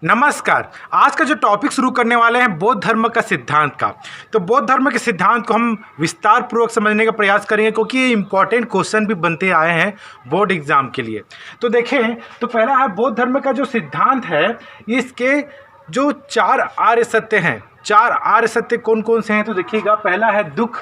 नमस्कार। आज का जो टॉपिक शुरू करने वाले हैं बौद्ध धर्म का सिद्धांत का। तो बौद्ध धर्म के सिद्धांत को हम विस्तार पूर्वक समझने का प्रयास करेंगे क्योंकि ये इंपॉर्टेंट क्वेश्चन भी बनते आए हैं बोर्ड एग्जाम के लिए। तो देखें, तो पहला है बौद्ध धर्म का जो सिद्धांत है, इसके जो 4 आर्य सत्य हैं। 4 आर्य सत्य कौन कौन से हैं तो देखिएगा, पहला है दुख,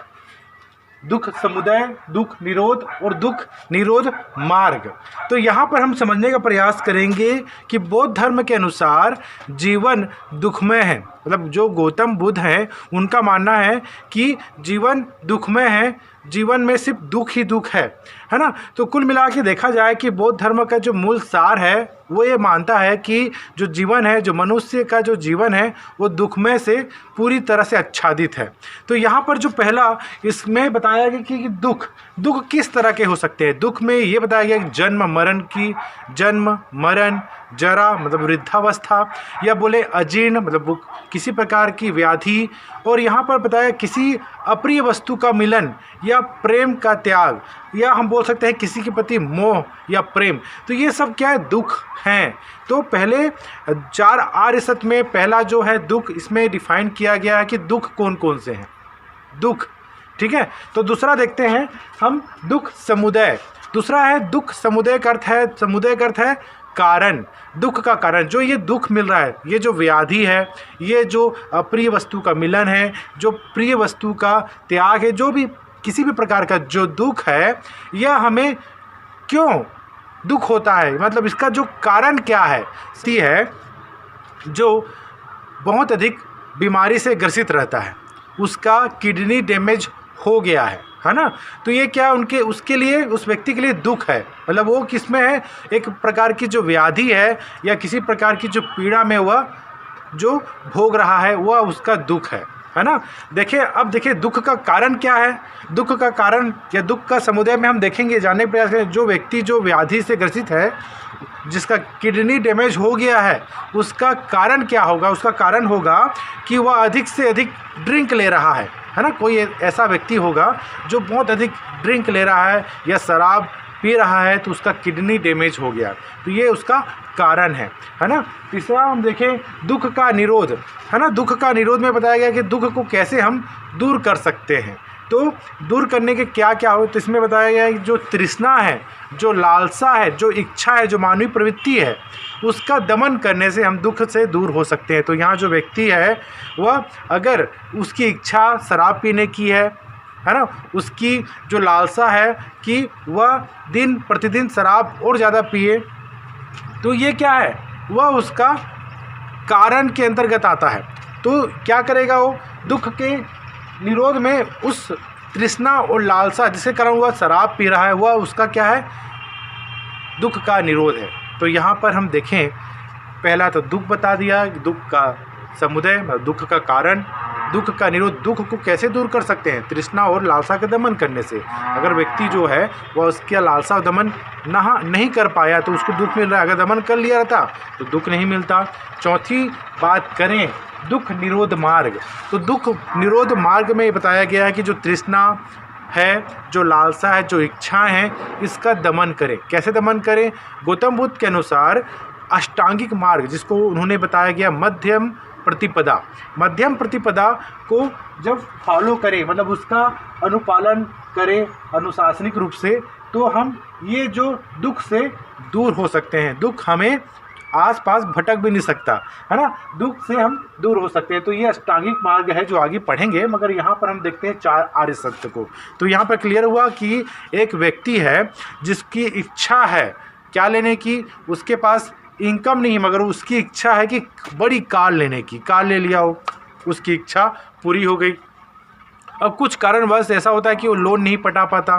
दुख समुदय, दुख निरोध और दुख निरोध मार्ग। तो यहाँ पर हम समझने का प्रयास करेंगे कि बौद्ध धर्म के अनुसार जीवन दुखमय है। मतलब जो गौतम बुद्ध हैं उनका मानना है कि जीवन दुखमय है, जीवन में सिर्फ दुख ही दुख है ना। तो कुल मिला के देखा जाए कि बौद्ध धर्म का जो मूल सार है वो ये मानता है कि जो जीवन है, जो मनुष्य का जो जीवन है वो दुखमय से पूरी तरह से आच्छादित है। तो यहाँ पर जो पहला इसमें बताया गया कि दुख किस तरह के हो सकते हैं। दुख में ये बताया गया कि जन्म मरण, जरा मतलब वृद्धावस्था, या बोले अजीर्ण मतलब किसी प्रकार की व्याधि, और यहाँ पर बताया किसी अप्रिय वस्तु का मिलन या प्रेम का त्याग, या हम बोल सकते हैं किसी के प्रति मोह या प्रेम। तो ये सब क्या है, दुख हैं। तो पहले 4 आर्य सत्य में पहला जो है दुख, इसमें डिफाइन किया गया है कि दुख कौन कौन से हैं। दुख, ठीक है। तो दूसरा देखते हैं हम, दुख समुदय। दूसरा है दुख समुदय का अर्थ है कारण, दुख का कारण। जो ये दुख मिल रहा है, ये जो व्याधि है, ये जो अप्रिय वस्तु का मिलन है, जो प्रिय वस्तु का त्याग है, जो भी किसी भी प्रकार का जो दुख है, यह हमें क्यों दुख होता है, मतलब इसका जो कारण क्या है। सी है जो बहुत अधिक बीमारी से ग्रसित रहता है, उसका किडनी डैमेज हो गया है ना। तो ये क्या उसके लिए, उस व्यक्ति के लिए दुख है। मतलब वो किसमें है, एक प्रकार की जो व्याधि है या किसी प्रकार की जो पीड़ा में वह जो भोग रहा है वह उसका दुख है ना। देखिए, अब देखिए दुख का कारण क्या है। दुख का कारण या दुख का समुदाय में हम देखेंगे, जानने का प्रयास करें। जो व्यक्ति जो व्याधि से ग्रसित है, जिसका किडनी डैमेज हो गया है, उसका कारण क्या होगा। उसका कारण होगा कि वह अधिक से अधिक ड्रिंक ले रहा है ना। कोई ऐसा व्यक्ति होगा जो बहुत अधिक ड्रिंक ले रहा है या शराब पी रहा है, तो उसका किडनी डैमेज हो गया। तो ये उसका कारण है ना। तीसरा हम देखें दुख का निरोध, है ना। दुख का निरोध में बताया गया कि दुख को कैसे हम दूर कर सकते हैं। तो दूर करने के क्या क्या हो, तो इसमें बताया गया है कि जो तृष्णा है, जो लालसा है, जो इच्छा है, जो मानवीय प्रवृत्ति है, उसका दमन करने से हम दुख से दूर हो सकते हैं। तो यहाँ जो व्यक्ति है वह, अगर उसकी इच्छा शराब पीने की है ना, उसकी जो लालसा है कि वह दिन प्रतिदिन शराब और ज़्यादा पिए, तो ये क्या है, वह उसका कारण के अंतर्गत आता है। तो क्या करेगा वो, दुख के निरोध में उस तृष्णा और लालसा जिसके कारण वह शराब पी रहा है, वह उसका क्या है, दुख का निरोध है। तो यहाँ पर हम देखें, पहला तो दुख बता दिया, दुख का समुदय, दुख का कारण, दुख का निरोध। दुख को कैसे दूर कर सकते हैं, तृष्णा और लालसा का दमन करने से। अगर व्यक्ति जो है वह उसका लालसा दमन नहीं कर पाया तो उसको दुख मिल रहा है, अगर दमन कर लिया रहता तो दुख नहीं मिलता। चौथी बात करें दुख निरोध मार्ग। तो दुख निरोध मार्ग में बताया गया है कि जो तृष्णा है, जो लालसा है, जो इच्छाएं हैं, इसका दमन करें। कैसे दमन करें, गौतम बुद्ध के अनुसार अष्टांगिक मार्ग, जिसको उन्होंने बताया गया मध्यम प्रतिपदा को जब फॉलो करें, मतलब उसका अनुपालन करें अनुशासनिक रूप से, तो हम ये जो दुख से दूर हो सकते हैं। दुख हमें आसपास भटक भी नहीं सकता, है ना। दुख से हम दूर हो सकते हैं। तो ये अष्टांगिक मार्ग है जो आगे पढ़ेंगे, मगर यहाँ पर हम देखते हैं 4 आर्य सत्य को। तो यहाँ पर क्लियर हुआ कि एक व्यक्ति है जिसकी इच्छा है क्या लेने की, उसके पास इनकम नहीं, मगर उसकी इच्छा है कि बड़ी कार लेने की, कार ले लिया हो, उसकी इच्छा पूरी हो गई। अब कुछ कारणवश ऐसा होता है कि वो लोन नहीं पटा पाता,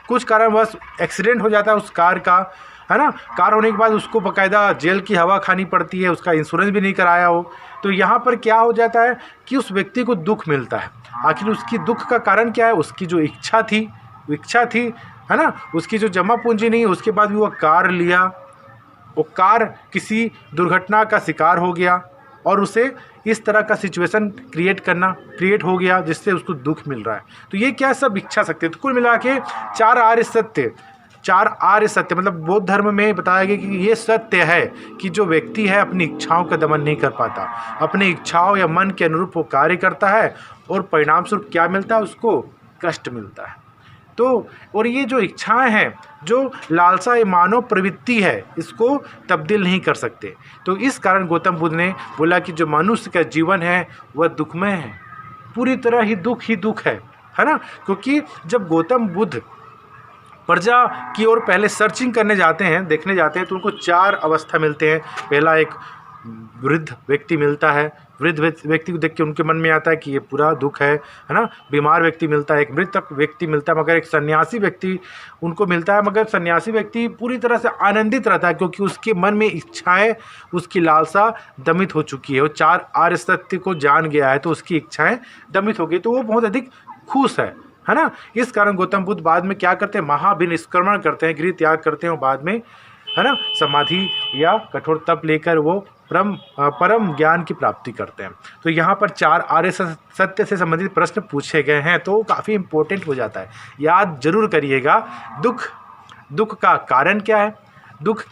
कुछ कारणवश एक्सीडेंट हो जाता है उस कार का, है ना। कार होने के बाद उसको बाकायदा जेल की हवा खानी पड़ती है, उसका इंश्योरेंस भी नहीं कराया हो। तो यहाँ पर क्या हो जाता है कि उस व्यक्ति को दुख मिलता है। आखिर उसकी दुख का कारण क्या है, उसकी जो इच्छा थी, है ना, उसकी जो जमा पूंजी नहीं, उसके बाद भी वह कार लिया, वो कार किसी दुर्घटना का शिकार हो गया और उसे इस तरह का सिचुएशन क्रिएट हो गया जिससे उसको दुख मिल रहा है। तो ये क्या सब इच्छा शक्ति। तो कुल मिला के 4 आर्य सत्य 4 आर्य सत्य, मतलब बौद्ध धर्म में बताया गया कि ये सत्य है कि जो व्यक्ति है अपनी इच्छाओं का दमन नहीं कर पाता, अपनी इच्छाओं या मन के अनुरूप वो कार्य करता है और परिणाम स्वरूप क्या मिलता है, उसको कष्ट मिलता है। तो और ये जो इच्छाएं हैं, जो लालसा, ये मानव प्रवृत्ति है, इसको तब्दील नहीं कर सकते। तो इस कारण गौतम बुद्ध ने बोला कि जो मनुष्य का जीवन है वह दुखमय है, पूरी तरह ही दुख है ना। क्योंकि जब गौतम बुद्ध प्रजा की ओर पहले सर्चिंग करने जाते हैं, देखने जाते हैं, तो उनको 4 अवस्था मिलते हैं। पहला एक वृद्ध व्यक्ति मिलता है, वृद्ध व्यक्ति को देख के उनके मन में आता है कि ये पूरा दुख है ना। बीमार व्यक्ति मिलता है, एक मृतक व्यक्ति मिलता है, मगर एक सन्यासी व्यक्ति उनको मिलता है। मगर सन्यासी व्यक्ति पूरी तरह से आनंदित रहता है क्योंकि उसके मन में इच्छाएं, उसकी लालसा दमित हो चुकी है। वो 4 आर्य सत्य को जान गया है, तो उसकी इच्छाएं दमित हो गई, तो वो बहुत अधिक खुश है ना। इस कारण गौतम बुद्ध बाद में क्या करते हैं, महाभिनिष्क्रमण करते हैं, गृह त्याग करते हैं, और बाद में है ना समाधि या कठोर तप लेकर वो परम ज्ञान की प्राप्ति करते हैं। तो यहाँ पर 4 आर्य सत्य से संबंधित प्रश्न पूछे गए हैं, तो काफ़ी इम्पोर्टेंट हो जाता है, याद जरूर करिएगा। दुख का कारण क्या है, दुख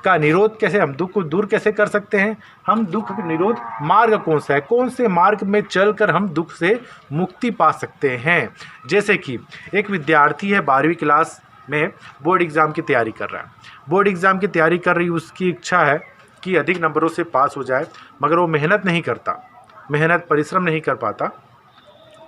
का निरोध कैसे, हम दुख को दूर कैसे कर सकते हैं, हम दुख का निरोध मार्ग कौन सा है, कौन से मार्ग में चलकर हम दुख से मुक्ति पा सकते हैं। जैसे कि एक विद्यार्थी है 12वीं क्लास में, बोर्ड एग्ज़ाम की तैयारी कर रहा है, बोर्ड एग्ज़ाम की तैयारी कर रही, उसकी इच्छा है कि अधिक नंबरों से पास हो जाए, मगर वो मेहनत नहीं करता, परिश्रम नहीं कर पाता।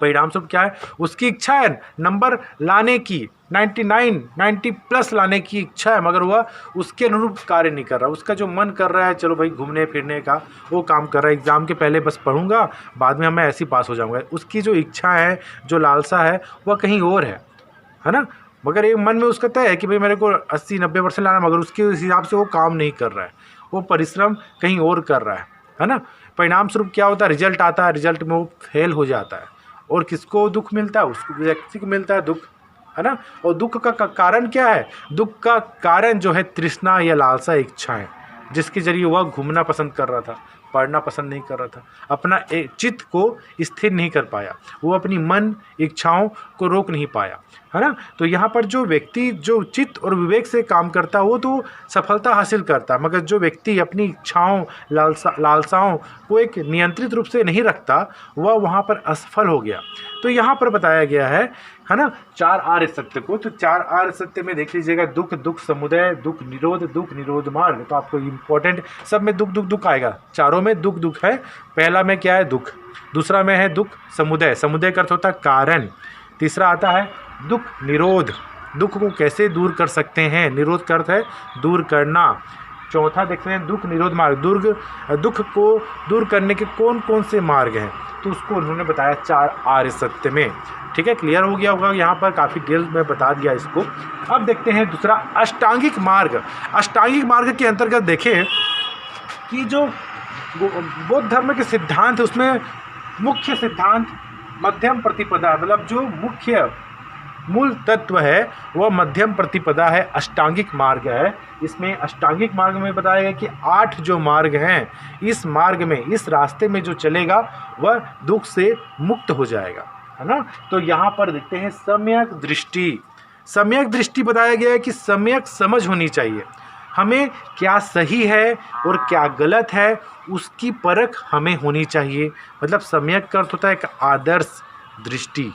परिणाम स्वरूप क्या है, उसकी इच्छा है नंबर लाने की, 90 प्लस लाने की इच्छा है, मगर वह उसके अनुरूप कार्य नहीं कर रहा। उसका जो मन कर रहा है, चलो भाई घूमने फिरने का, वो काम कर रहा है, एग्ज़ाम के पहले बस पढ़ूंगा, बाद में मैं ऐसे ही पास हो जाऊंगा। उसकी जो इच्छा है, जो लालसा है, वह कहीं और है ना। मगर एक मन में उसका तय है कि भाई मेरे को 80-90% लाना, मगर उसके हिसाब से वो काम नहीं कर रहा है, वो परिश्रम कहीं और कर रहा है ना। परिणाम स्वरूप क्या होता है, रिजल्ट आता है, रिजल्ट में वो फेल हो जाता है, और किसको दुख मिलता है, उसको व्यक्ति को मिलता है दुख, है ना। और दुख का कारण क्या है, दुख का कारण जो है तृष्णा या लालसा, इच्छाएं, जिसके जरिए वह घूमना पसंद कर रहा था, पढ़ना पसंद नहीं कर रहा था, अपना चित्त को स्थिर नहीं कर पाया, वो अपनी मन इच्छाओं को रोक नहीं पाया, है ना। तो यहाँ पर जो व्यक्ति जो चित्त और विवेक से काम करता है वो तो सफलता हासिल करता है, मगर जो व्यक्ति अपनी इच्छाओं लालसाओं को एक नियंत्रित रूप से नहीं रखता, वह वहाँ पर असफल हो गया। तो यहाँ पर बताया गया है ना 4 आर्य सत्य को। तो 4 आर्य सत्य में देख लीजिएगा, दुख समुदय, दुख निरोध मार्ग। तो आपको इम्पोर्टेंट, सब में दुख आएगा, चारों में दुख है। पहला में क्या है, दुख, दूसरा में है दुख समुदय का अर्थ होता है कारण, तीसरा आता है दुख निरोध, दुख को कैसे दूर कर सकते हैं, निरोध का अर्थ है दूर करना। चौथा देखते हैं दुख निरोध मार्ग, दुख को दूर करने के कौन कौन से मार्ग हैं, तो उसको उन्होंने बताया 4 आर्य सत्य में। ठीक है, क्लियर हो गया होगा, यहाँ पर काफ़ी डिटेल में बता दिया इसको। अब देखते हैं दूसरा अष्टांगिक मार्ग। अष्टांगिक मार्ग के अंतर्गत देखें कि जो बौद्ध धर्म के सिद्धांत है, उसमें मुख्य सिद्धांत मध्यम प्रतिपदा, मतलब जो मुख्य मूल तत्व है वह मध्यम प्रतिपदा है, अष्टांगिक मार्ग है। इसमें अष्टांगिक मार्ग में बताया गया कि 8 जो मार्ग हैं, इस मार्ग में, इस रास्ते में जो चलेगा वह दुख से मुक्त हो जाएगा, है ना। तो यहाँ पर देखते हैं सम्यक दृष्टि बताया गया है कि सम्यक समझ होनी चाहिए, हमें क्या सही है और क्या गलत है उसकी परख हमें होनी चाहिए। मतलब सम्यक का अर्थ होता है एक आदर्श दृष्टि,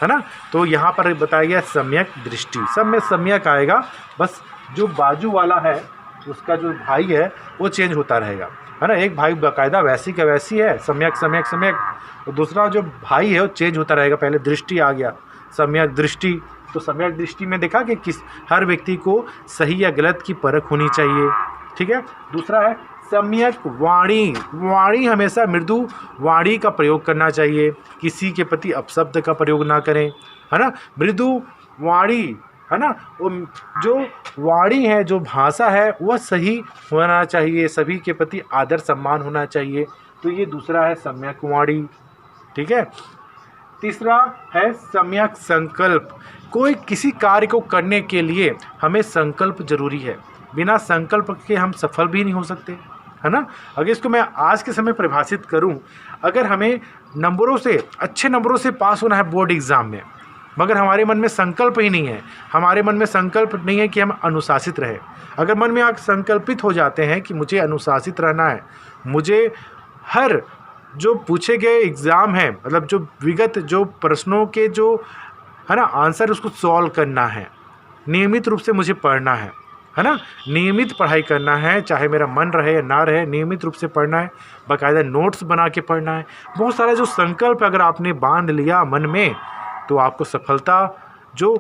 है ना। तो यहाँ पर बताया गया सम्यक दृष्टि, सब में सम्यक आएगा, बस जो बाजू वाला है उसका जो भाई है वो चेंज होता रहेगा, है ना। एक भाई बाकायदा वैसी का वैसी है, सम्यक, और दूसरा जो भाई है वो चेंज होता रहेगा। पहले दृष्टि आ गया, सम्यक दृष्टि, तो सम्यक दृष्टि में देखा कि हर व्यक्ति को सही या गलत की परख होनी चाहिए। ठीक है, दूसरा है सम्यक वाणी हमेशा मृदु वाणी का प्रयोग करना चाहिए, किसी के प्रति अपशब्द का प्रयोग ना करें, है ना। मृदु वाणी, है ना, वो जो वाणी है, जो भाषा है वह सही होना चाहिए, सभी के प्रति आदर सम्मान होना चाहिए। तो ये दूसरा है सम्यक वाणी। ठीक है, तीसरा है सम्यक संकल्प। कोई किसी कार्य को करने के लिए हमें संकल्प जरूरी है, बिना संकल्प के हम सफल भी नहीं हो सकते, है ना। अगर इसको मैं आज के समय परिभाषित करूं, अगर हमें नंबरों से, अच्छे नंबरों से पास होना है बोर्ड एग्ज़ाम में, मगर हमारे मन में संकल्प ही नहीं है। हमारे मन में संकल्प नहीं है कि हम अनुशासित रहें। अगर मन में आप संकल्पित हो जाते हैं कि मुझे अनुशासित रहना है, मुझे हर जो पूछे गए एग्ज़ाम है, मतलब जो विगत जो प्रश्नों के जो है ना आंसर, उसको सॉल्व करना है, नियमित रूप से मुझे पढ़ना है ना, नियमित पढ़ाई करना है, चाहे मेरा मन रहे या ना रहे, नियमित रूप से पढ़ना है, बाकायदा नोट्स बना के पढ़ना है। बहुत सारा जो संकल्प अगर आपने बांध लिया मन में, तो आपको सफलता जो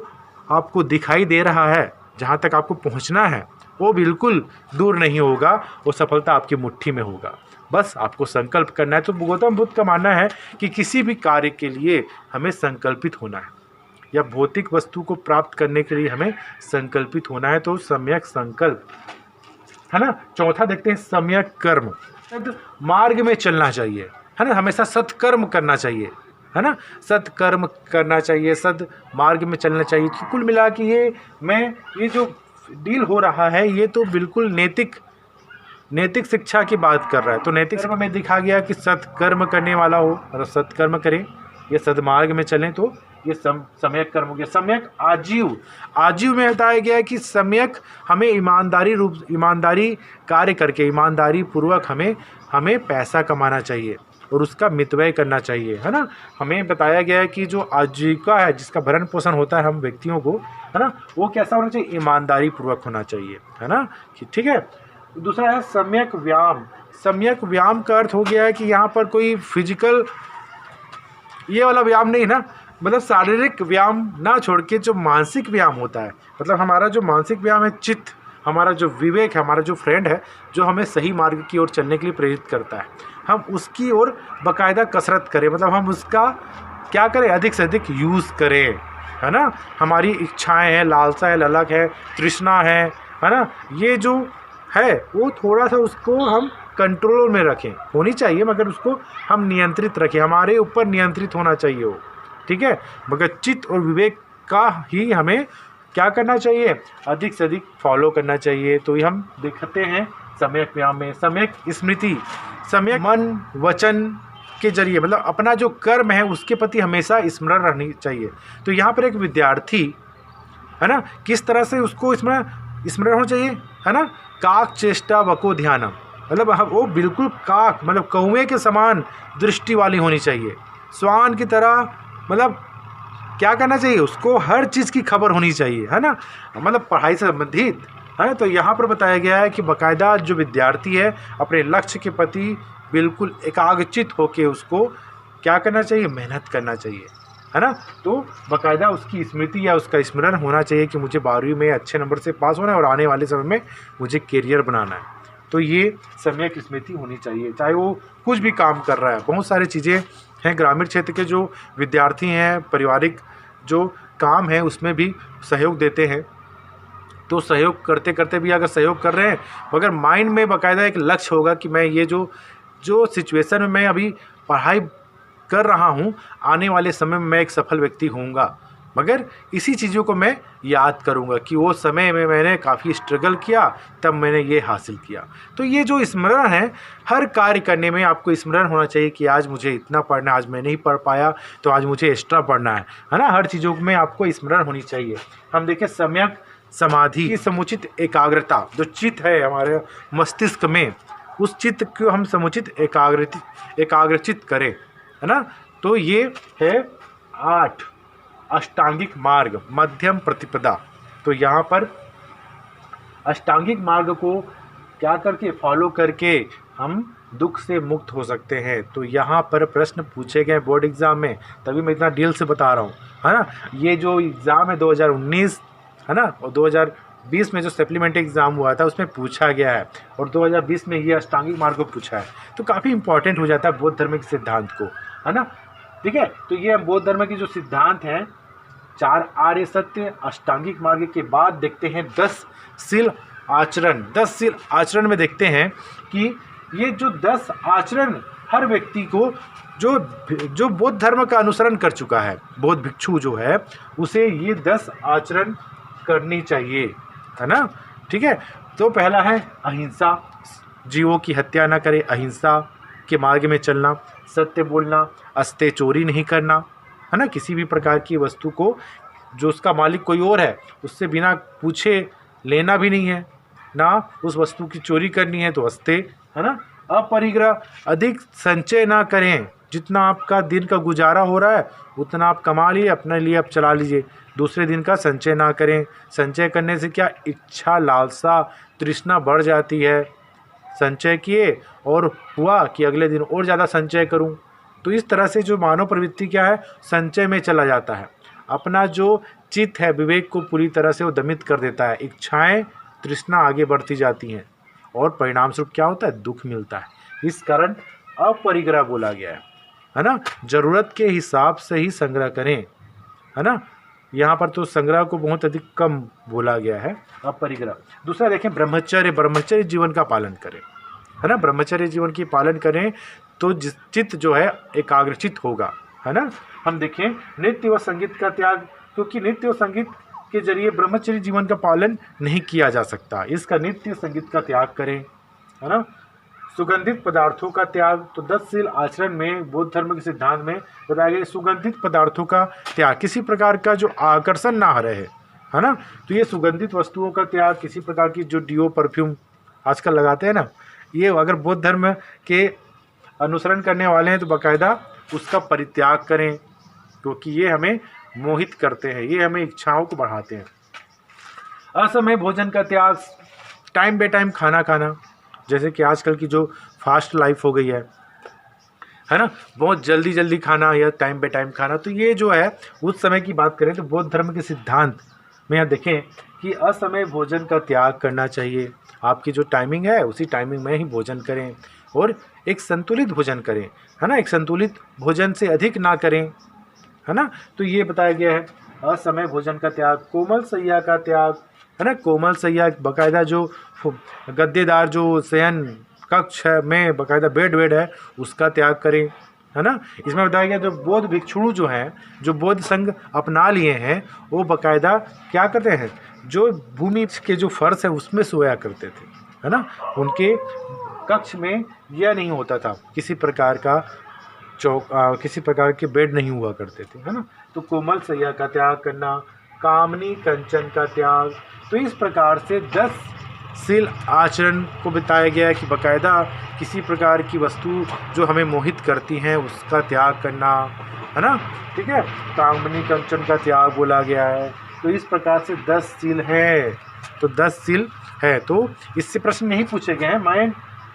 आपको दिखाई दे रहा है, जहाँ तक आपको पहुँचना है, वो बिल्कुल दूर नहीं होगा, वो सफलता आपकी मुट्ठी में होगा। बस आपको संकल्प करना है। तो गौतम बुद्ध का मानना है कि किसी भी कार्य के लिए हमें संकल्पित होना है, या भौतिक वस्तु को प्राप्त करने के लिए हमें संकल्पित होना है। तो सम्यक संकल्प है ना। चौथा देखते हैं सम्यक कर्म। सद मार्ग में चलना चाहिए, है ना, हमेशा सत्कर्म करना चाहिए, है ना, सत्कर्म करना चाहिए, सद मार्ग में चलना चाहिए। तो कुल मिला के ये जो डील हो रहा है, ये तो बिल्कुल नैतिक शिक्षा की बात कर रहा है। तो नैतिक कर्म में दिखा गया कि सत्कर्म करने वाला हो, मतलब सत्कर्म करें, ये सदमार्ग में चलें, तो ये सम्यक कर्म हो गया। सम्यक आजीव में बताया गया है कि सम्यक हमें ईमानदारी कार्य करके, ईमानदारी पूर्वक हमें पैसा कमाना चाहिए और उसका मितव्यय करना चाहिए, है ना। हमें बताया गया है कि जो आजीविका है, जिसका भरण पोषण होता है हम व्यक्तियों को, है ना, वो कैसा होना चाहिए, ईमानदारी पूर्वक होना चाहिए, है ना। ठीक है। दूसरा है सम्यक व्यायाम। सम्यक व्यायाम का अर्थ हो गया है कि यहाँ पर कोई फिजिकल ये वाला व्यायाम नहीं ना, मतलब शारीरिक व्यायाम ना छोड़ के जो मानसिक व्यायाम होता है, मतलब हमारा जो मानसिक व्यायाम है, चित्त, हमारा जो विवेक है, हमारा जो फ्रेंड है, जो हमें सही मार्ग की ओर चलने के लिए प्रेरित करता है, हम उसकी ओर बाकायदा कसरत करें, मतलब हम उसका क्या करें, अधिक से अधिक यूज़ करें, है ना। हमारी इच्छाएं हैं, लालसा है, ललक है, तृष्णा है ना, ये जो है वो थोड़ा सा उसको हम कंट्रोल में रखें, होनी चाहिए, मगर उसको हम नियंत्रित रखें, हमारे ऊपर नियंत्रित होना चाहिए वो, ठीक है। मगर चित्त और विवेक का ही हमें क्या करना चाहिए, अधिक से अधिक फॉलो करना चाहिए। तो ये हम देखते हैं सम्यक व्यायाम में। सम्यक स्मृति, सम्यक मन वचन के जरिए, मतलब अपना जो कर्म है उसके प्रति हमेशा स्मरण रहनी चाहिए। तो यहाँ पर एक विद्यार्थी है ना, किस तरह से उसको स्मरण होना चाहिए, है ना। काक चेष्टा वको ध्यानम, मतलब वो बिल्कुल काक, मतलब कौवे के समान दृष्टि वाली होनी चाहिए, श्वान की तरह, मतलब क्या करना चाहिए, उसको हर चीज़ की खबर होनी चाहिए, है ना, मतलब पढ़ाई से संबंधित, है। तो यहाँ पर बताया गया है कि बाकायदा जो विद्यार्थी है अपने लक्ष्य के प्रति बिल्कुल एकाग्रचित होकर उसको क्या करना चाहिए, मेहनत करना चाहिए, है ना। तो बाकायदा उसकी स्मृति या उसका स्मरण होना चाहिए कि मुझे 12वीं में अच्छे नंबर से पास होना है और आने वाले समय में मुझे करियर बनाना है। तो ये सम्यक स्मृति होनी चाहिए, चाहे वो कुछ भी काम कर रहा है। बहुत सारी चीज़ें हैं, ग्रामीण क्षेत्र के जो विद्यार्थी हैं, पारिवारिक जो काम है उसमें भी सहयोग देते हैं। तो सहयोग करते करते भी अगर सहयोग कर रहे हैं, मगर माइंड में बाकायदा एक लक्ष्य होगा कि मैं ये जो सिचुएशन में मैं अभी पढ़ाई कर रहा हूँ, आने वाले समय में मैं एक सफल व्यक्ति होऊंगा, मगर इसी चीज़ों को मैं याद करूंगा कि वो समय में मैंने काफ़ी स्ट्रगल किया, तब मैंने ये हासिल किया। तो ये जो स्मरण है, हर कार्य करने में आपको स्मरण होना चाहिए कि आज मुझे इतना पढ़ना है, आज मैं नहीं पढ़ पाया तो आज मुझे एक्स्ट्रा पढ़ना है ना। हर चीज़ों में आपको स्मरण होनी चाहिए। हम देखें सम्यक समाधि की समुचित एकाग्रता, जो चित्त है हमारे मस्तिष्क में, उस चित्त को हम समुचित एकाग्रचित करें, है ना। तो ये है 8 अष्टांगिक मार्ग, मध्यम प्रतिपदा। तो यहाँ पर अष्टांगिक मार्ग को क्या करके फॉलो करके हम दुख से मुक्त हो सकते हैं। तो यहाँ पर प्रश्न पूछे गए बोर्ड एग्ज़ाम में, तभी मैं इतना डिटेल से बता रहा हूँ, है ना। ये जो एग्ज़ाम है 2019, है ना, और 2020 में जो सप्लीमेंट्री एग्ज़ाम हुआ था उसमें पूछा गया है, और 2020 में ये अष्टांगिक मार्ग को पूछा है। तो काफ़ी इंपॉर्टेंट हो जाता है बौद्ध धर्म के सिद्धांत को, है ना। ठीक है। तो ये बौद्ध धर्म की जो सिद्धांत हैं, 4 आर्य सत्य, अष्टांगिक मार्ग के बाद देखते हैं 10 शील आचरण। 10 शील आचरण में देखते हैं कि ये जो 10 आचरण हर व्यक्ति को जो बौद्ध धर्म का अनुसरण कर चुका है, बौद्ध भिक्षु जो है, उसे ये 10 आचरण करनी चाहिए, है ना। ठीक है। तो पहला है अहिंसा, जीवों की हत्या ना करे, अहिंसा के मार्ग में चलना, सत्य बोलना, अस्ते चोरी नहीं करना, है ना। किसी भी प्रकार की वस्तु को जो उसका मालिक कोई और है उससे बिना पूछे लेना भी नहीं है, ना उस वस्तु की चोरी करनी है तो हंसते, है ना। अपरिग्रह, अधिक संचय ना करें, जितना आपका दिन का गुजारा हो रहा है उतना आप कमा लिए, अपने लिए आप चला लीजिए, दूसरे दिन का संचय ना करें। संचय करने से क्या, इच्छा, लालसा, तृष्णा बढ़ जाती है। संचय किए और हुआ कि अगले दिन और ज़्यादा संचय करूं, तो इस तरह से जो मानव प्रवृत्ति क्या है, संचय में चला जाता है। अपना जो चित्त है, विवेक को पूरी तरह से वो दमित कर देता है। इच्छाएं, तृष्णा आगे बढ़ती जाती हैं और परिणाम स्वरूप क्या होता है, दुख मिलता है। इस कारण अपरिग्रह बोला गया है ना। ज़रूरत के हिसाब से ही संग्रह करें, है ना। यहाँ पर तो संग्रह को बहुत अधिक कम बोला गया है, अपरिग्रह। दूसरा देखें, ब्रह्मचर्य, ब्रह्मचर्य जीवन का पालन करें, है ना। ब्रह्मचर्य जीवन की पालन करें तो चित्त जो है एकाग्रचित होगा, है ना। हम देखें नृत्य व संगीत का त्याग, क्योंकि नृत्य व संगीत के जरिए ब्रह्मचर्य जीवन का पालन नहीं किया जा सकता, इसका नृत्य संगीत का त्याग करें, है ना। सुगंधित पदार्थों का त्याग, तो 10 शील आचरण में बौद्ध धर्म के सिद्धांत में बताया गया सुगंधित पदार्थों का त्याग, किसी प्रकार का जो आकर्षण ना रहे, है ना। तो ये सुगंधित वस्तुओं का त्याग, किसी प्रकार की जो डीओ परफ्यूम आजकल लगाते हैं ना, ये अगर बौद्ध धर्म के अनुसरण करने वाले हैं तो बाकायदा उसका परित्याग करें, क्योंकि ये हमें मोहित करते हैं, ये हमें इच्छाओं को बढ़ाते हैं। असमय भोजन का त्याग, टाइम बे टाइम खाना खाना, जैसे कि आजकल की जो फास्ट लाइफ हो गई है ना, बहुत जल्दी जल्दी खाना या टाइम बे टाइम खाना, तो ये जो है उस समय की बात करें तो बौद्ध धर्म के सिद्धांत में यहाँ देखें कि असमय भोजन का त्याग करना चाहिए। आपकी जो टाइमिंग है उसी टाइमिंग में ही भोजन करें और एक संतुलित भोजन करें, है ना। एक संतुलित भोजन से अधिक ना करें, है ना। तो ये बताया गया है असमय भोजन का त्याग। कोमल सैया का त्याग, है ना। कोमल सैया बाकायदा जो गद्देदार जो शयन कक्ष है में बाकायदा बेड है उसका त्याग करें, है ना। इसमें बताया गया जो बौद्ध भिक्षुणु जो हैं, जो बौद्ध संघ अपना लिए हैं, वो बाकायदा क्या करते हैं, जो भूमि के जो फर्श है उसमें सोया करते थे, है ना। उनके कक्ष में यह नहीं होता था, किसी प्रकार का किसी प्रकार के बेड नहीं हुआ करते थे, है ना। तो कोमल सैया का त्याग करना, कामनी कंचन का त्याग। तो इस प्रकार से 10 शील आचरण को बताया गया है कि बाकायदा किसी प्रकार की वस्तु जो हमें मोहित करती हैं उसका त्याग करना, है ना। ठीक है, कामनी कंचन का त्याग बोला गया है। तो इस प्रकार से 10 शील है, तो 10 शील है। तो इससे प्रश्न नहीं पूछे गए हैं, मैं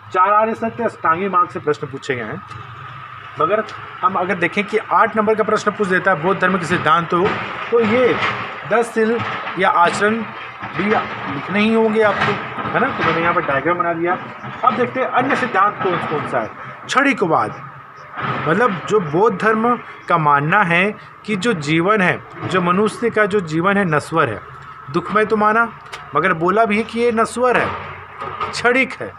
4 आर्य सत्य अष्टांगी मार्ग से प्रश्न पूछे गए हैं। मगर हम अगर देखें कि 8 नंबर का प्रश्न पूछ देता है बौद्ध धर्म के सिद्धांत, तो ये 10 शील या आचरण भी लिखने ही होंगे आपको, है ना। तो मैंने यहाँ पर डायग्राम बना दिया। अब देखते हैं अन्य सिद्धांत कौन सा है। क्षणिकवाद, मतलब जो बौद्ध धर्म का मानना है कि जो जीवन है, जो मनुष्य का जो जीवन है नश्वर है। दुखमय तो माना, मगर बोला भी कि ये नश्वर है, क्षणिक है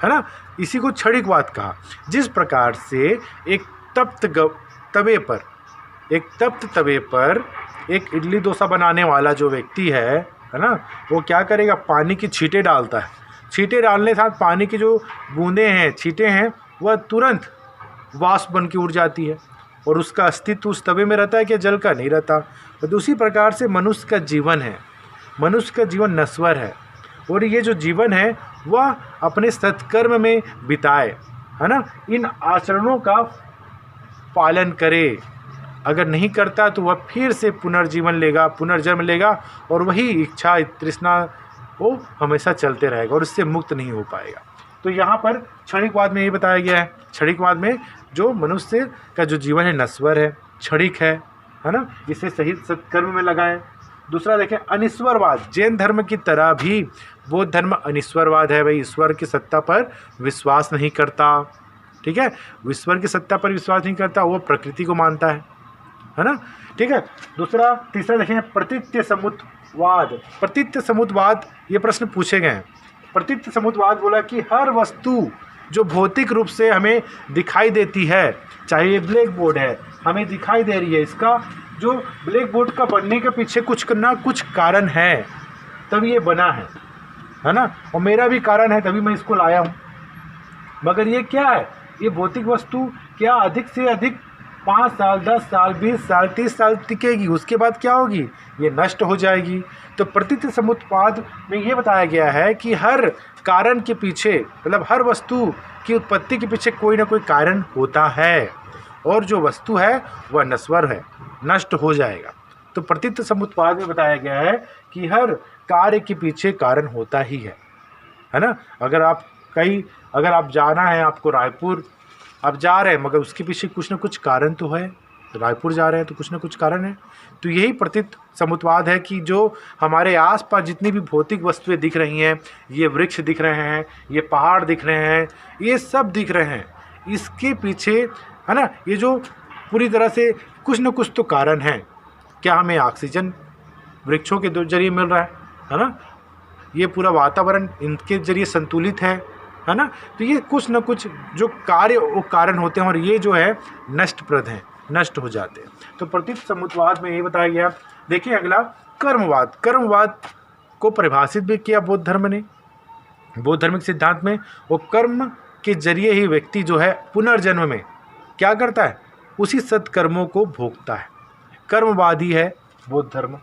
ना। इसी को क्षणिकवाद कहा। जिस प्रकार से एक तप्त तवे पर एक इडली डोसा बनाने वाला जो व्यक्ति है ना, वो क्या करेगा, पानी की छींटे डालता है। छींटे डालने के साथ पानी की जो बूंदें हैं, छींटे हैं, वह तुरंत वाष्प बन के उड़ जाती है और उसका अस्तित्व उस तवे में रहता है कि जल का नहीं रहता। तो उसी प्रकार से मनुष्य का जीवन है, मनुष्य का जीवन नश्वर है और ये जो जीवन है वह अपने सत्कर्म में बिताए, है ना। इन आचरणों का पालन करे, अगर नहीं करता तो वह फिर से पुनर्जीवन लेगा, पुनर्जन्म लेगा और वही इच्छा तृष्णा वो हमेशा चलते रहेगा और इससे मुक्त नहीं हो पाएगा। तो यहाँ पर क्षणिकवाद में ये बताया गया है, क्षणिकवाद में जो मनुष्य का जो जीवन है नश्वर है, क्षणिक है ना, इसे सही सत्कर्म में लगाएं। दूसरा देखें अनिश्वरवाद। जैन धर्म की तरह भी बौद्ध धर्म अनिश्वरवाद है। भाई ईश्वर की सत्ता पर विश्वास नहीं करता, ठीक है, ईश्वर की सत्ता पर विश्वास नहीं करता, वो प्रकृति को मानता है ना। ठीक है। तीसरा देखें प्रतीत्य समुद्वाद। प्रतीत्य समुद्वाद ये प्रश्न पूछे गए हैं। प्रतीत्य समुद्वाद बोला कि हर वस्तु जो भौतिक रूप से हमें दिखाई देती है, चाहे ये ब्लैक बोर्ड है हमें दिखाई दे रही है, इसका जो ब्लैक बोर्ड का बनने के पीछे कुछ ना कुछ कारण है तभी ये बना है ना, और मेरा भी कारण है तभी मैं इसको लाया हूँ। मगर ये क्या है, ये भौतिक वस्तु क्या अधिक से अधिक 5 साल, 10 साल, 20 साल, 30 साल टिकेगी, उसके बाद क्या होगी, ये नष्ट हो जाएगी। तो प्रतीत समुत्पाद में ये बताया गया है कि हर कारण के पीछे, मतलब हर वस्तु की उत्पत्ति के पीछे कोई ना कोई कारण होता है, और जो वस्तु है वह नश्वर है, नष्ट हो जाएगा। तो प्रतीत समुत्पाद में बताया गया है कि हर कार्य के पीछे कारण होता ही है ना। अगर आप जाना है, आपको रायपुर आप जा रहे हैं, मगर उसके पीछे कुछ ना कुछ कारण तो है, रायपुर जा रहे हैं तो कुछ ना कुछ कारण है। तो यही प्रतीत समुत्पाद है कि जो हमारे आसपास जितनी भी भौतिक वस्तुएं दिख रही हैं, ये वृक्ष दिख रहे हैं, ये पहाड़ दिख रहे हैं, ये सब दिख रहे हैं, इसके पीछे है ना, ये जो पूरी तरह से कुछ न कुछ तो कारण है। क्या हमें ऑक्सीजन वृक्षों के जरिए मिल रहा है ना, ये पूरा वातावरण इनके जरिए संतुलित है ना। तो ये कुछ न कुछ जो कार्य वो कारण होते हैं, और ये जो है नष्टप्रद हैं, नष्ट हो जाते हैं। तो प्रतीत समुत्पाद में ये बताया गया। देखिए अगला कर्मवाद। कर्मवाद को परिभाषित भी किया बौद्ध धर्म ने। बौद्ध धर्म के सिद्धांत में वो कर्म के जरिए ही व्यक्ति जो है पुनर्जन्म में क्या करता है, उसी सत्कर्मों को भोगता है। कर्मवादी है बौद्ध धर्म।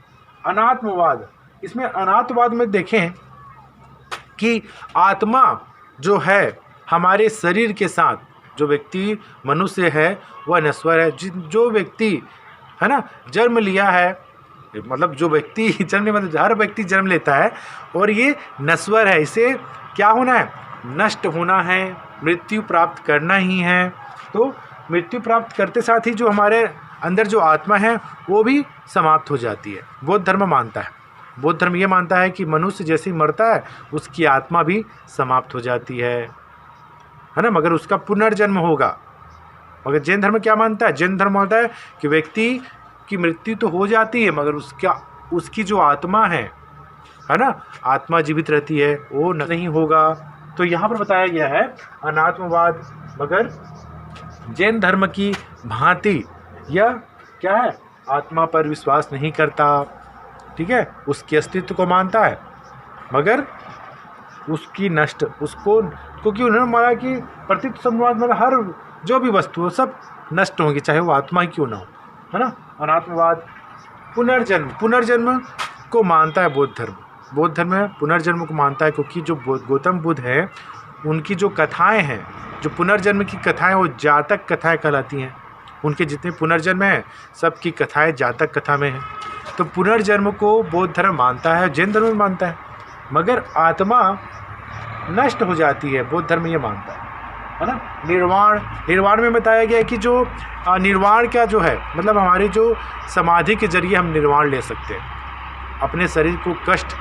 अनात्मवाद, इसमें अनात्मवाद में देखें कि आत्मा जो है हमारे शरीर के साथ, जो व्यक्ति मनुष्य है वह नश्वर है। जो व्यक्ति है ना जन्म लिया है, मतलब जो व्यक्ति जन्म, मतलब हर व्यक्ति जन्म लेता है और ये नश्वर है, इसे क्या होना है, नष्ट होना है, मृत्यु प्राप्त करना ही है। तो मृत्यु प्राप्त करते साथ ही जो हमारे अंदर जो आत्मा है वो भी समाप्त हो जाती है। बौद्ध धर्म मानता है, बौद्ध धर्म ये मानता है कि मनुष्य जैसे ही मरता है उसकी आत्मा भी समाप्त हो जाती है ना, मगर उसका पुनर्जन्म होगा। मगर जैन धर्म क्या मानता है, जैन धर्म मानता है कि व्यक्ति की मृत्यु तो हो जाती है, मगर उसकी जो आत्मा है ना, आत्मा जीवित रहती है, वो नहीं होगा। तो यहाँ पर बताया गया है अनात्मवाद, मगर जैन धर्म की भांति यह क्या है, आत्मा पर विश्वास नहीं करता, ठीक है, उसके अस्तित्व को मानता है, मगर उसकी नष्ट उसको, क्योंकि उन्होंने माना कि प्रतीत समुत्पाद मतलब हर जो भी वस्तु हो सब नष्ट होंगी, चाहे वो आत्मा ही क्यों ना हो, है ना। अनात्मवाद पुनर्जन्म को मानता है बौद्ध धर्म। बौद्ध धर्म में पुनर्जन्म को मानता है, क्योंकि जो गौतम बुद्ध है उनकी जो कथाएं हैं, जो पुनर्जन्म की कथाएं, वो जातक कथाएं कहलाती हैं। उनके जितने पुनर्जन्म हैं सबकी कथाएं जातक कथा में हैं। तो पुनर्जन्म को बौद्ध धर्म मानता है, जैन धर्म भी मानता है, मगर आत्मा नष्ट हो जाती है, बौद्ध धर्म ये मानता है ना। निर्वाण में बताया गया है कि जो निर्वाण क्या जो है, मतलब हमारी जो समाधि के जरिए हम निर्वाण ले सकते हैं। अपने शरीर को कष्ट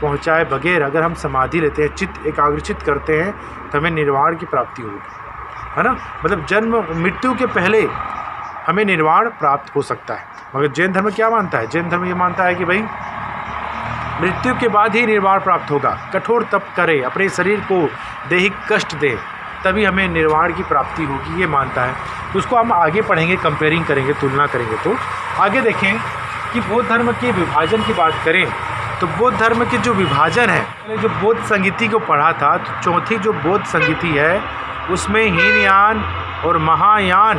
पहुंचाए बगैर अगर हम समाधि लेते हैं, चित्त एकाग्रचित करते हैं, तो हमें निर्वाण की प्राप्ति होगी, है ना। मतलब जन्म मृत्यु के पहले हमें निर्वाण प्राप्त हो सकता है। मगर जैन धर्म क्या मानता है, जैन धर्म ये मानता है कि भाई मृत्यु के बाद ही निर्वाण प्राप्त होगा, कठोर तप करे, अपने शरीर को दैहिक कष्ट दे, तभी हमें निर्वाण की प्राप्ति होगी, ये मानता है। तो उसको हम आगे पढ़ेंगे, कंपेयरिंग करेंगे, तुलना करेंगे। तो आगे देखें कि बौद्ध धर्म के विभाजन की बात करें तो बौद्ध धर्म के जो विभाजन है, जो बौद्ध संगीति को पढ़ा था, तो चौथी जो बौद्ध संगीति है उसमें हीनयान और महायान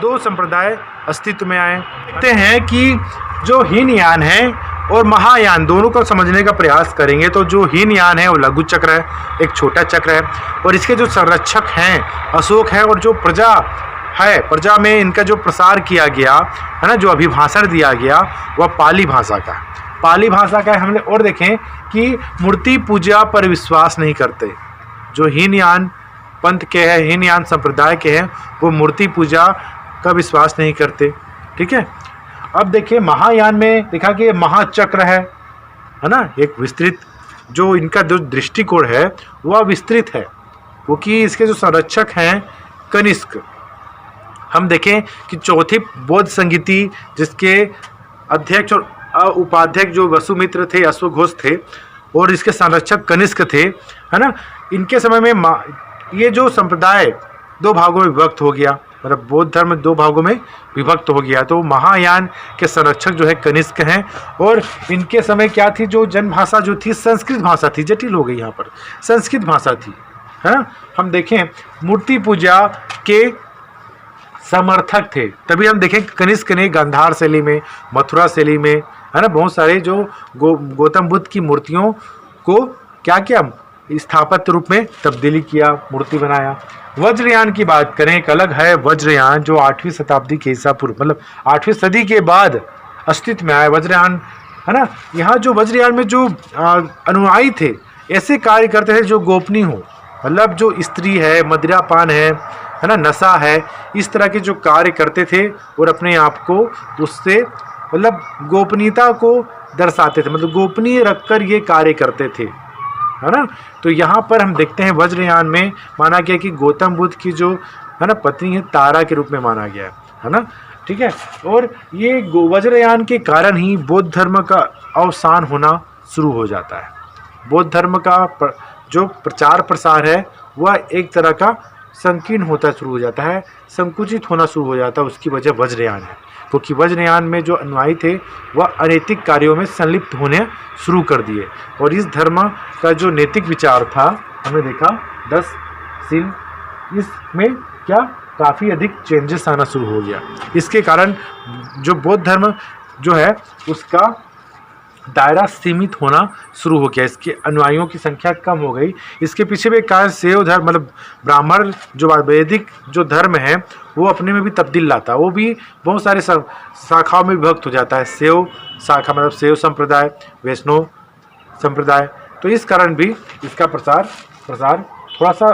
दो संप्रदाय अस्तित्व में आए। देखते हैं कि जो हीनयान है और महायान दोनों को समझने का प्रयास करेंगे। तो जो हीनयान है वो लघु चक्र है, एक छोटा चक्र है, और इसके जो संरक्षक हैं अशोक है, और जो प्रजा है, प्रजा में इनका जो प्रसार किया गया है ना, जो अभिभाषण दिया गया वह पाली भाषा का है। पाली भाषा का हमने और देखें कि मूर्ति पूजा पर विश्वास नहीं करते। जो हीनयान पंथ के हैं, हीनयान संप्रदाय के हैं, वो मूर्ति पूजा का विश्वास नहीं करते, ठीक है। अब देखिए महायान में देखा कि महाचक्र है ना, एक विस्तृत जो इनका जो दृष्टिकोण है वह विस्तृत है, क्योंकि इसके जो संरक्षक हैं कनिष्क। हम देखें कि चौथी बौद्ध संगीति जिसके अध्यक्ष और उपाध्यक्ष जो वसुमित्र थे, अश्वघोष थे, और इसके संरक्षक कनिष्क थे, है ना। इनके समय में ये जो संप्रदाय दो भागों में विभक्त हो गया, मतलब बौद्ध धर्म दो भागों में विभक्त हो गया। तो महायान के संरक्षक जो है कनिष्क हैं, और इनके समय क्या थी, जो जन भाषा जो थी संस्कृत भाषा थी, जटिल हो गई यहाँ पर, संस्कृत भाषा थी, है ना। हम देखें मूर्ति पूजा के समर्थक थे। तभी हम देखें कनिष्क ने गांधार शैली में, मथुरा शैली में, है ना, बहुत सारे जो गौतम बुद्ध की मूर्तियों को क्या किया, स्थापत्य रूप में तब्दीली किया, मूर्ति बनाया। वज्रयान की बात करें, एक अलग है वज्रयान जो 8वीं शताब्दी के ईसा पूर्व मतलब 8वीं सदी के बाद अस्तित्व में आया वज्रयान, है ना। यहाँ जो वज्रयान में जो अनुयायी थे, ऐसे कार्य करते थे जो गोपनीय हो, मतलब जो स्त्री है, मदिरापान है ना, नशा है, इस तरह के जो कार्य करते थे और अपने आप को उससे मतलब गोपनीयता को दर्शाते थे, मतलब गोपनीय रखकर ये कार्य करते थे, है ना। तो यहाँ पर हम देखते हैं वज्रयान में माना गया कि गौतम बुद्ध की जो है ना पत्नी है तारा के रूप में माना गया है ना, ठीक है। और ये वज्रयान के कारण ही बौद्ध धर्म का अवसान होना शुरू हो जाता है। बौद्ध धर्म का जो प्रचार प्रसार है वह एक तरह का संकीर्ण होता शुरू हो जाता है, संकुचित होना शुरू हो जाता है। उसकी वजह वज्रयान है, क्योंकि वज्रयान में जो अनुयायी थे वह अनैतिक कार्यों में संलिप्त होने शुरू कर दिए। और इस धर्म का जो नैतिक विचार था, हमने देखा 10 शील, इसमें क्या काफ़ी अधिक चेंजेस आना शुरू हो गया। इसके कारण जो बौद्ध धर्म जो है उसका दायरा सीमित होना शुरू हो गया, इसके अनुयायियों की संख्या कम हो गई। इसके पीछे भी एक कारण शैव धर्म मतलब ब्राह्मण जो वैदिक जो धर्म है वो अपने में भी तब्दील लाता है, वो भी बहुत सारे शाखाओं में विभक्त हो जाता है। शैव शाखा मतलब शैव संप्रदाय, वैष्णव संप्रदाय, तो इस कारण भी इसका प्रसार थोड़ा सा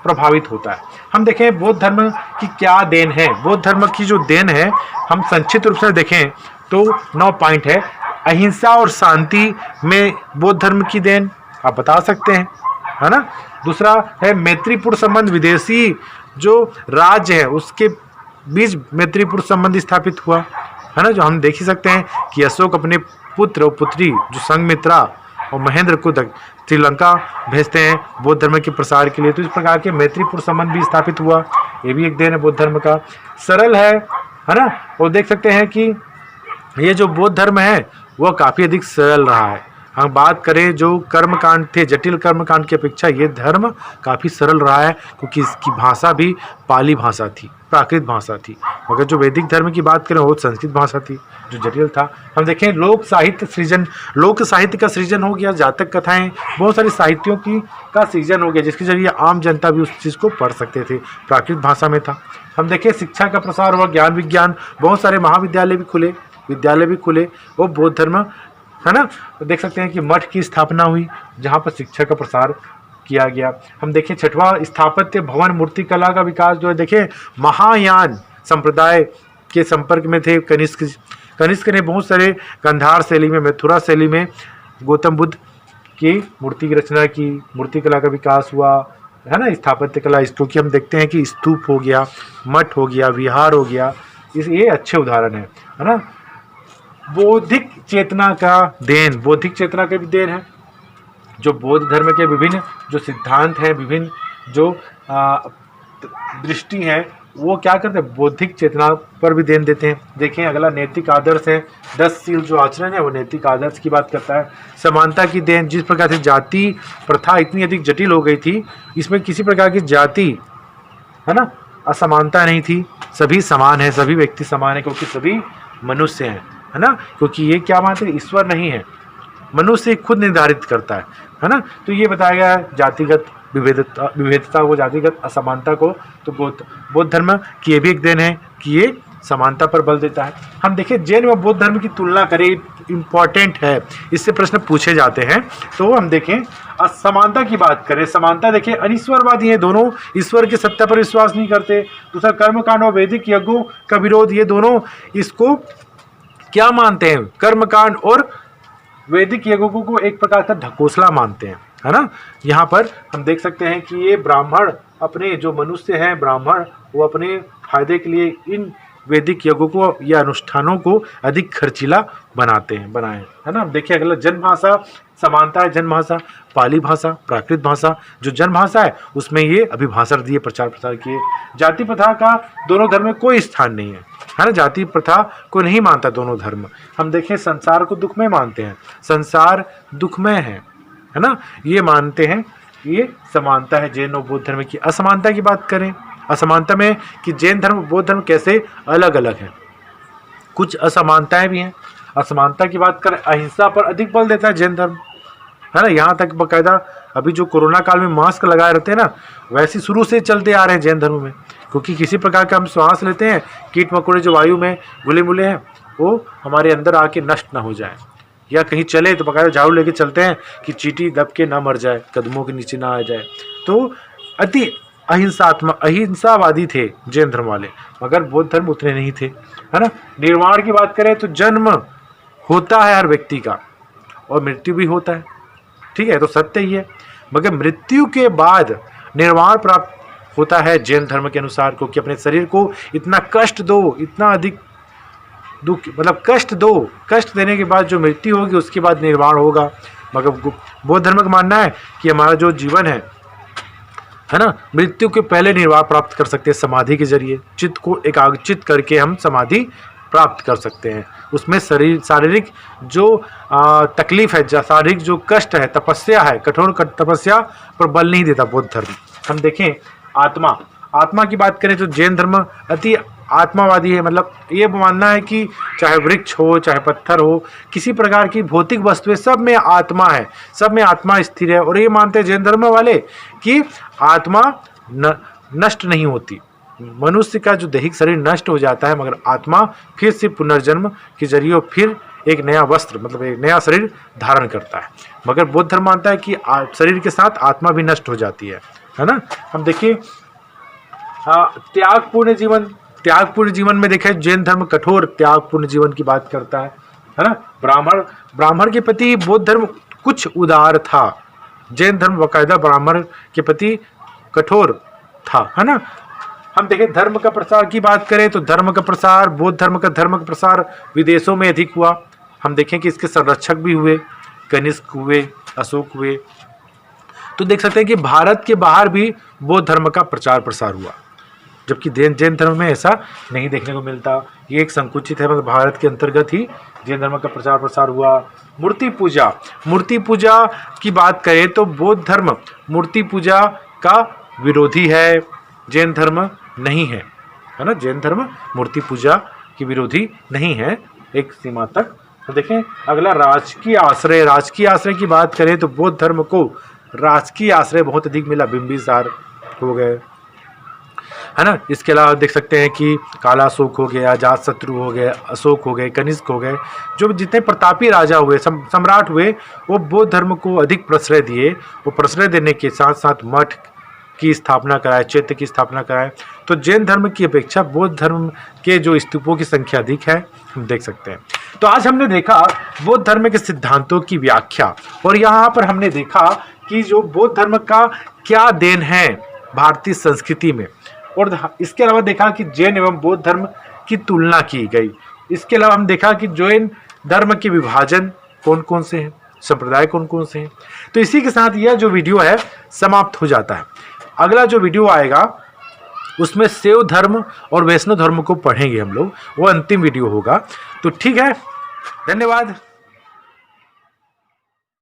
प्रभावित होता है। हम देखें बौद्ध धर्म की क्या देन है। बौद्ध धर्म की जो देन है हम संक्षिप्त रूप से देखें तो 9 पॉइंट है। अहिंसा और शांति में बौद्ध धर्म की देन आप बता सकते हैं, है ना। दूसरा है मैत्रीपूर्ण संबंध, विदेशी जो राज्य है उसके बीच मैत्रीपूर्ण संबंध स्थापित हुआ, है ना। जो हम देख ही सकते हैं कि अशोक अपने पुत्र और पुत्री जो संघमित्रा और महेंद्र को श्रीलंका भेजते हैं बौद्ध धर्म के प्रसार के लिए, तो इस प्रकार के मैत्रीपूर्ण संबंध भी स्थापित हुआ, ये भी एक देन है बौद्ध धर्म का। सरल है ना। और देख सकते हैं कि ये जो बौद्ध धर्म है वह काफ़ी अधिक सरल रहा है। हम बात करें जो कर्मकांड थे, जटिल कर्मकांड की अपेक्षा ये धर्म काफ़ी सरल रहा है, क्योंकि इसकी भाषा भी पाली भाषा थी, प्राकृत भाषा थी। अगर जो वैदिक धर्म की बात करें वो संस्कृत भाषा थी जो जटिल था। हम देखें लोक साहित्य का सृजन हो गया, जातक कथाएं, बहुत सारी साहित्यों की का सृजन हो गया जिसके जरिए आम जनता भी उस चीज़ को पढ़ सकते थे, प्राकृत भाषा में था। हम देखें शिक्षा का प्रसार हुआ, ज्ञान विज्ञान, बहुत सारे महाविद्यालय भी खुले, विद्यालय भी खुले, वो बौद्ध धर्म, है ना। तो देख सकते हैं कि मठ की स्थापना हुई जहाँ पर शिक्षा का प्रसार किया गया। हम देखें 6वां स्थापत्य भवन मूर्ति कला का विकास जो है, देखें महायान संप्रदाय के संपर्क में थे कनिष्क ने बहुत सारे गांधार शैली में, मथुरा शैली में गौतम बुद्ध की मूर्ति की रचना की, मूर्ति कला का विकास हुआ, है ना। स्थापत्य कला, क्योंकि हम देखते हैं कि स्तूप हो गया, मठ हो गया, विहार हो गया, ये अच्छे उदाहरण है ना। बौद्धिक चेतना का देन, बौद्धिक चेतना का भी देन है। जो बौद्ध धर्म के विभिन्न जो सिद्धांत हैं, विभिन्न जो दृष्टि है, वो क्या करते हैं, बौद्धिक चेतना पर भी देन देते हैं। देखें अगला नैतिक आदर्श है, 10 शील जो आचरण है वो नैतिक आदर्श की बात करता है। समानता की देन, जिस प्रकार से जाति प्रथा इतनी अधिक जटिल हो गई थी, इसमें किसी प्रकार की जाति, है ना, असमानता नहीं थी, सभी समान है, सभी व्यक्ति समान है, क्योंकि सभी मनुष्य हैं, है ना। क्योंकि ये क्या मानते हैं, ईश्वर नहीं है, मनुष्य खुद निर्धारित करता है ना। तो ये बताया गया है जातिगत विभेदता को, जातिगत असमानता को। तो बौद्ध धर्म की ये भी एक देन है कि ये समानता पर बल देता है। हम देखें जैन व बौद्ध धर्म की तुलना करें, इम्पॉर्टेंट है, इससे प्रश्न पूछे जाते हैं। तो हम देखें असमानता की बात करें, समानता देखें अनिश्वरवादी है, दोनों ईश्वर की सत्ता पर विश्वास नहीं करते। दूसरा कर्मकांड और वैदिक यज्ञों का विरोध, ये दोनों इसको क्या मानते हैं, कर्मकांड और वैदिक यज्ञों को एक प्रकार का ढकोसला मानते हैं, है ना। यहाँ पर हम देख सकते हैं कि ये ब्राह्मण अपने जो मनुष्य हैं ब्राह्मण, वो अपने फायदे के लिए इन वैदिक यज्ञों को या अनुष्ठानों को अधिक खर्चीला बनाए, है ना। देखिए अगला जनभाषा समानता है, जनभाषा पाली भाषा, प्राकृत भाषा। जो जनभाषा है उसमें ये अभिभाषण दिए, प्रचार प्रसार किए। जाति प्रथा का दोनों धर्म में कोई स्थान नहीं है ना, जाति प्रथा को नहीं मानता दोनों धर्म। हम देखें संसार को दुखमय मानते हैं, संसार दुखमय है ना, ये मानते हैं। ये समानता है जैन और बौद्ध धर्म की। असमानता की बात करें, असमानता में कि जैन धर्म बौद्ध धर्म कैसे अलग अलग हैं। कुछ असमानताएं भी हैं। असमानता की बात करें, अहिंसा पर अधिक बल देता है जैन धर्म, है ना। यहाँ तक बकायदा अभी जो कोरोना काल में मास्क लगाए रहते हैं ना, वैसे शुरू से चलते आ रहे हैं जैन धर्म में, क्योंकि किसी प्रकार का हम श्वास लेते हैं, कीट मकोड़े जो वायु में घुले मुले हैं वो हमारे अंदर आके नष्ट ना हो जाए, या कहीं चले तो बकायदा झाड़ू लेके चलते हैं कि चींटी दब के ना मर जाए, कदमों के नीचे ना आ जाए। तो अति अहिंसावादी थे जैन धर्म वाले, मगर बौद्ध धर्म उतने नहीं थे, है ना। निर्वाण की बात करें तो जन्म होता है हर व्यक्ति का और मृत्यु भी होता है, ठीक है, तो सत्य ही है, मगर मृत्यु के बाद निर्वाण प्राप्त होता है जैन धर्म के अनुसार, क्योंकि अपने शरीर को इतना कष्ट दो, इतना अधिक दुख, मतलब कष्ट दो, कष्ट देने के बाद जो मृत्यु होगी उसके बाद निर्वाण होगा। मगर बौद्ध धर्म का मानना है कि हमारा जो जीवन है ना, मृत्यु के पहले निर्वाण प्राप्त कर सकते हैं समाधि के जरिए। चित्त को एकाग्रचित करके हम समाधि प्राप्त कर सकते हैं। उसमें शारीरिक जो तकलीफ है, शारीरिक जो कष्ट है, तपस्या है, कठोर तपस्या पर बल नहीं देता बौद्ध धर्म। हम देखें आत्मा की बात करें तो जैन धर्म अति आत्मावादी है, मतलब ये मानना है कि चाहे वृक्ष हो, चाहे पत्थर हो, किसी प्रकार की भौतिक वस्तुएं, सब में आत्मा है, सब में आत्मा स्थिर है। और ये मानते हैं जैन धर्म वाले कि आत्मा नष्ट नहीं होती। मनुष्य का जो दैहिक शरीर नष्ट हो जाता है, मगर आत्मा फिर से पुनर्जन्म के जरिए फिर एक नया वस्त्र, मतलब एक नया शरीर धारण करता है। मगर बौद्ध धर्म मानता है कि शरीर के साथ आत्मा भी नष्ट हो जाती है ना। हम देखिए त्यागपूर्ण जीवन में देखें, जैन धर्म कठोर त्यागपूर्ण जीवन की बात करता है ना। ब्राह्मण के प्रति बौद्ध धर्म कुछ उदार था, जैन धर्म बाकायदा ब्राह्मण के प्रति कठोर था, है ना। हम देखें धर्म का प्रसार की बात करें तो बौद्ध धर्म का प्रसार विदेशों में अधिक हुआ। हम देखें कि इसके संरक्षक भी हुए, कनिष्क हुए, अशोक हुए। तो देख सकते हैं कि भारत के बाहर भी बौद्ध धर्म का प्रचार प्रसार हुआ, जबकि जैन धर्म में ऐसा नहीं देखने को मिलता। ये एक संकुचित है, मतलब भारत के अंतर्गत ही जैन धर्म का प्रचार प्रसार हुआ। मूर्ति पूजा की बात करें तो बौद्ध धर्म मूर्ति पूजा का विरोधी है, जैन धर्म नहीं है ना। जैन धर्म मूर्ति पूजा की विरोधी नहीं है एक सीमा तक। तो देखें अगला राजकीय आश्रय की बात करें तो बौद्ध धर्म को राजकीय आश्रय बहुत अधिक मिला, बिंबिसार हो गए, है ना। इसके अलावा देख सकते हैं कि काला अशोक हो गया, अजातशत्रु हो गए, अशोक हो गए, कनिष्क हो गए, जो जितने प्रतापी राजा हुए, सम्राट हुए, वो बौद्ध धर्म को अधिक प्रश्रय दिए। वो प्रश्रय देने के साथ साथ मठ की स्थापना कराए, चैत्य की स्थापना कराए। तो जैन धर्म की अपेक्षा बौद्ध धर्म के जो स्तूपों की संख्या अधिक है, हम देख सकते हैं। तो आज हमने देखा बौद्ध धर्म के सिद्धांतों की व्याख्या, और यहाँ पर हमने देखा कि जो बौद्ध धर्म का क्या देन है भारतीय संस्कृति में, और इसके अलावा देखा कि जैन एवं बौद्ध धर्म की तुलना की गई। इसके अलावा हम देखा कि जैन धर्म के विभाजन कौन कौन से हैं, संप्रदाय कौन कौन से हैं। तो इसी के साथ यह जो वीडियो है समाप्त हो जाता है। अगला जो वीडियो आएगा उसमें शैव धर्म और वैष्णव धर्म को पढ़ेंगे हम लोग, वो अंतिम वीडियो होगा। तो ठीक है, धन्यवाद।